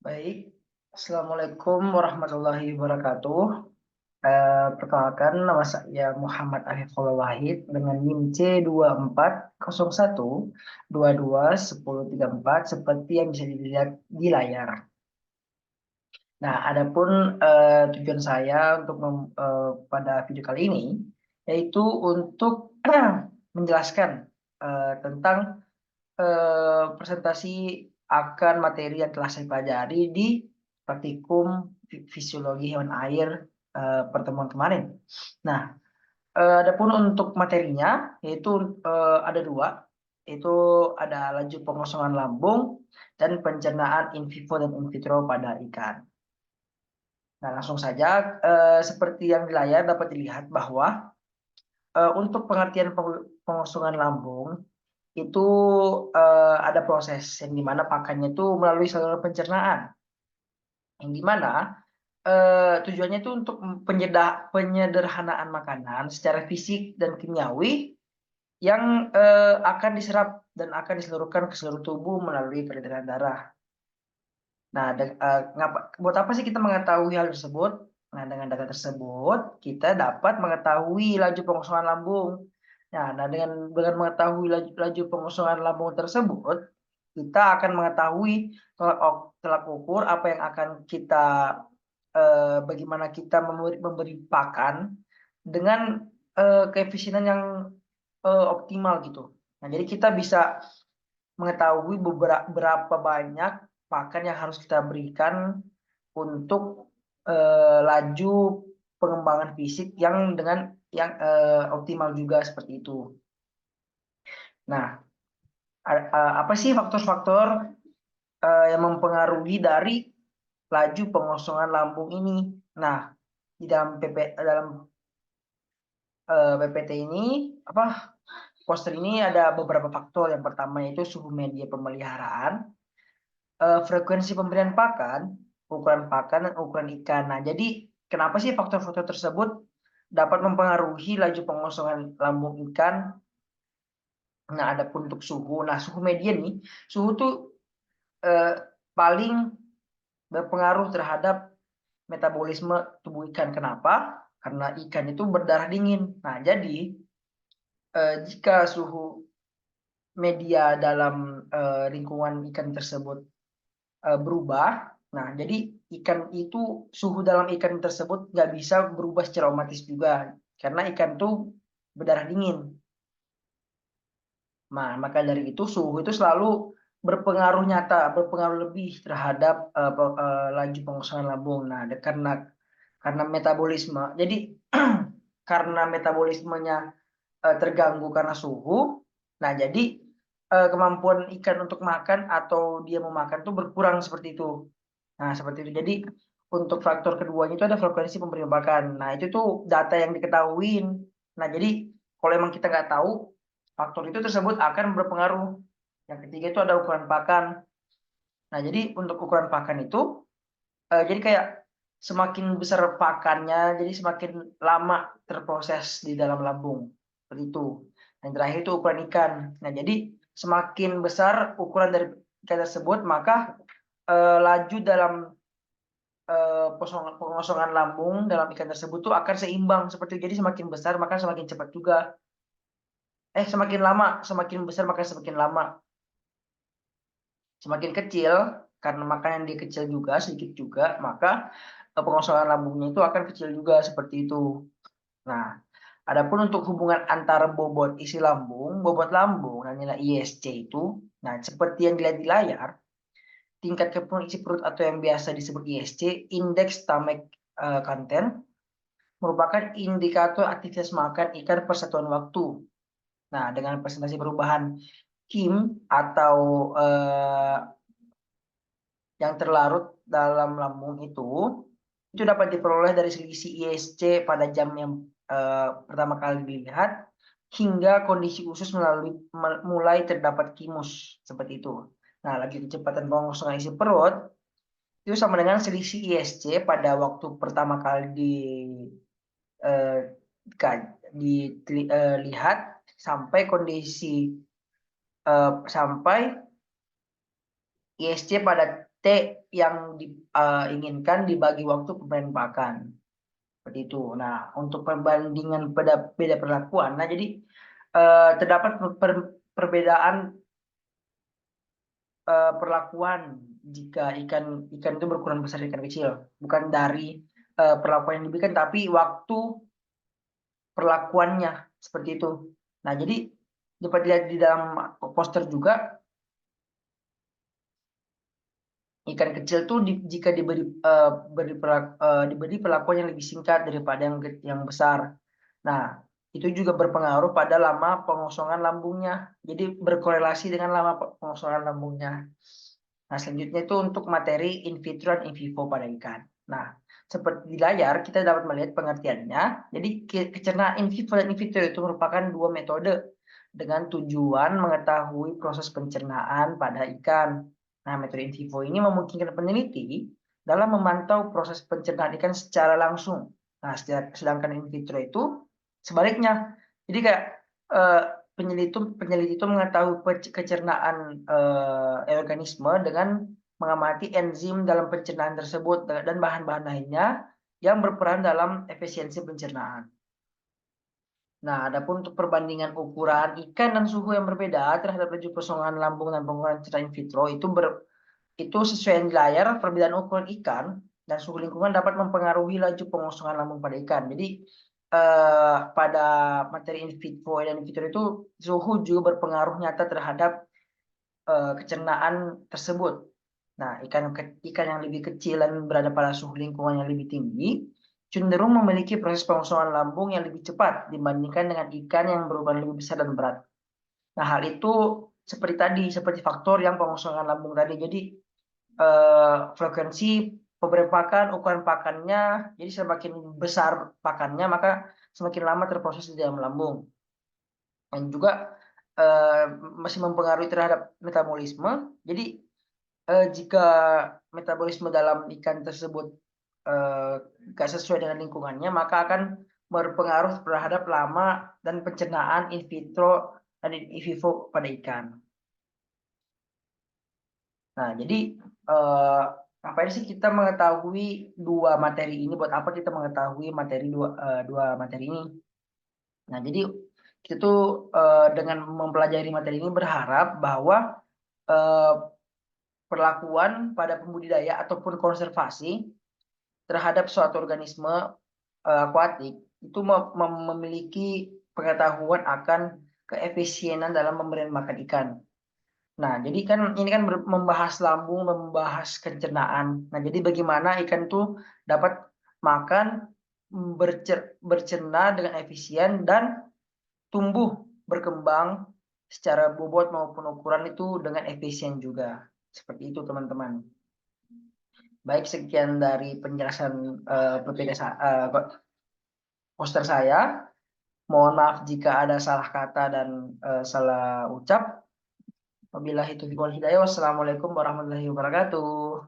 Baik, Assalamualaikum warahmatullahi wabarakatuh. Perkenalkan, nama saya Muhammad Arifullah Wahid dengan NIM C2401221034 seperti yang bisa dilihat di layar. Nah, adapun tujuan saya untuk pada video kali ini yaitu untuk menjelaskan tentang presentasi akan materi yang telah saya pelajari di praktikum fisiologi hewan air pertemuan kemarin. Nah, adapun untuk materinya yaitu ada dua, yaitu ada laju pengosongan lambung dan pencernaan in vivo dan in vitro pada ikan. Nah, langsung saja seperti yang di layar dapat dilihat bahwa untuk pengertian pengosongan lambung itu ada proses yang dimana pakannya itu melalui saluran pencernaan, yang dimana tujuannya itu untuk penyederhanaan makanan secara fisik dan kimiawi yang akan diserap dan akan diseluruhkan ke seluruh tubuh melalui peredaran darah. Nah, buat apa sih kita mengetahui hal tersebut? Nah, dengan data tersebut kita dapat mengetahui laju pengosongan lambung. Nah, dengan mengetahui laju pengosongan lambung tersebut, kita akan mengetahui tolak ukur apa yang akan kita bagaimana kita memberi pakan dengan keefisienan yang optimal gitu. Nah, jadi kita bisa mengetahui berapa banyak pakan yang harus kita berikan untuk laju pengembangan fisik yang optimal juga seperti itu. Nah, apa sih faktor-faktor yang mempengaruhi dari laju pengosongan lambung ini? Nah, di dalam PPT ini poster ini ada beberapa faktor. Yang pertama yaitu suhu media pemeliharaan, frekuensi pemberian pakan, pakan, dan ukuran ikan. Nah, jadi kenapa sih faktor-faktor tersebut dapat mempengaruhi laju pengosongan lambung ikan? Nah, adapun untuk suhu. Nah, suhu media nih, suhu tuh eh, paling berpengaruh terhadap metabolisme tubuh ikan. Kenapa? Karena ikan itu berdarah dingin. Nah, jadi jika suhu media dalam lingkungan ikan tersebut berubah. Nah, jadi ikan itu suhu dalam ikan tersebut nggak bisa berubah secara otomatis juga karena ikan itu berdarah dingin. Nah, maka dari itu suhu itu selalu berpengaruh nyata, berpengaruh lebih terhadap laju pengosongan lambung. Nah, karena metabolisme. Jadi karena metabolismenya terganggu karena suhu. Nah, jadi kemampuan ikan untuk makan atau dia mau makan tuh berkurang seperti itu. Nah, seperti itu. Jadi untuk faktor keduanya itu ada frekuensi pemberian pakan. Nah, itu tuh data yang diketahuin. Nah, jadi kalau emang kita nggak tahu, faktor itu tersebut akan berpengaruh. Yang ketiga itu ada ukuran pakan. Nah, jadi untuk ukuran pakan itu, jadi kayak semakin besar pakannya, jadi semakin lama terproses di dalam lambung. Seperti itu. Yang terakhir itu ukuran ikan. Nah, jadi semakin besar ukuran dari ikan tersebut, maka laju dalam pengosongan lambung dalam ikan tersebut tuh akan seimbang seperti itu. Jadi semakin besar maka semakin cepat juga. Semakin lama, semakin besar maka semakin lama. Semakin kecil karena makanan dia kecil juga, sedikit juga, maka pengosongan lambungnya itu akan kecil juga seperti itu. Nah, adapun untuk hubungan antara bobot isi lambung, bobot lambung dan nilai ISC itu, nah seperti yang dilihat di layar, tingkat kepenuhan isi perut atau yang biasa disebut ISC, Index Stomach Content, merupakan indikator aktivitas makan ikan per satuan waktu. Nah, dengan presentasi perubahan Kim atau yang terlarut dalam lambung itu dapat diperoleh dari selisih ISC pada jam yang pertama kali dilihat hingga kondisi usus mulai terdapat kimus seperti itu. Nah, laju kecepatan pengosongan isi perut itu sama dengan selisih ISC pada waktu pertama kali eh, dilihat sampai kondisi sampai ISC pada T yang diinginkan dibagi waktu pemberian pakan. Seperti itu. Nah, untuk perbandingan beda perlakuan, nah jadi terdapat perbedaan perlakuan jika ikan itu berukuran besar ikan kecil, bukan dari perlakuan yang diberikan, tapi waktu perlakuannya seperti itu. Nah, jadi dapat dilihat di dalam poster juga, ikan kecil tuh jika diberi perlakuan yang lebih singkat daripada yang besar. Nah, itu juga berpengaruh pada lama pengosongan lambungnya. Jadi berkorelasi dengan lama pengosongan lambungnya. Nah, selanjutnya itu untuk materi in vitro dan in vivo pada ikan. Nah, seperti di layar kita dapat melihat pengertiannya. Jadi kecernaan in vivo dan in vitro itu merupakan dua metode dengan tujuan mengetahui proses pencernaan pada ikan. Nah, metode in vivo ini memungkinkan peneliti dalam memantau proses pencernaan ikan secara langsung. Nah, sedangkan in vitro itu sebaliknya. Jadi kayak peneliti itu mengetahui kecernaan organisme dengan mengamati enzim dalam pencernaan tersebut dan bahan-bahan lainnya yang berperan dalam efisiensi pencernaan. Nah, adapun untuk perbandingan ukuran ikan dan suhu yang berbeda terhadap laju pengosongan lambung dan pengukuran cernaan in vitro itu sesuai yang di layar. Perbedaan ukuran ikan dan suhu lingkungan dapat mempengaruhi laju pengosongan lambung pada ikan. Jadi pada materi in vivo dan in vitro itu suhu juga berpengaruh nyata terhadap kecernaan tersebut. Nah, ikan yang lebih kecil dan berada pada suhu lingkungan yang lebih tinggi cenderung memiliki proses pengosongan lambung yang lebih cepat dibandingkan dengan ikan yang berukuran lebih besar dan berat. Nah, hal itu seperti faktor yang pengosongan lambung tadi. Jadi frekuensi pemberian pakan, ukuran pakannya, jadi semakin besar pakannya maka semakin lama terproses di dalam lambung. Dan juga masih mempengaruhi terhadap metabolisme. Jadi jika metabolisme dalam ikan tersebut nggak sesuai dengan lingkungannya, maka akan berpengaruh terhadap lama dan pencernaan in vitro dan in vivo pada ikan. Nah, jadi ngapain sih kita mengetahui dua materi ini? Buat apa kita mengetahui dua materi ini? Nah, jadi kita tuh dengan mempelajari materi ini berharap bahwa perlakuan pada pembudidaya ataupun konservasi terhadap suatu organisme akuatik itu memiliki pengetahuan akan keefisienan dalam pemberian makan ikan. Nah, jadi kan ini kan membahas lambung, membahas pencernaan. Nah, jadi bagaimana ikan itu dapat makan, bercerna dengan efisien dan tumbuh berkembang secara bobot maupun ukuran itu dengan efisien juga. Seperti itu, teman-teman. Baik, sekian dari penjelasan poster saya. Mohon maaf jika ada salah kata dan salah ucap. Wabillahi taufiq wal hidayah. Wassalamualaikum warahmatullahi wabarakatuh.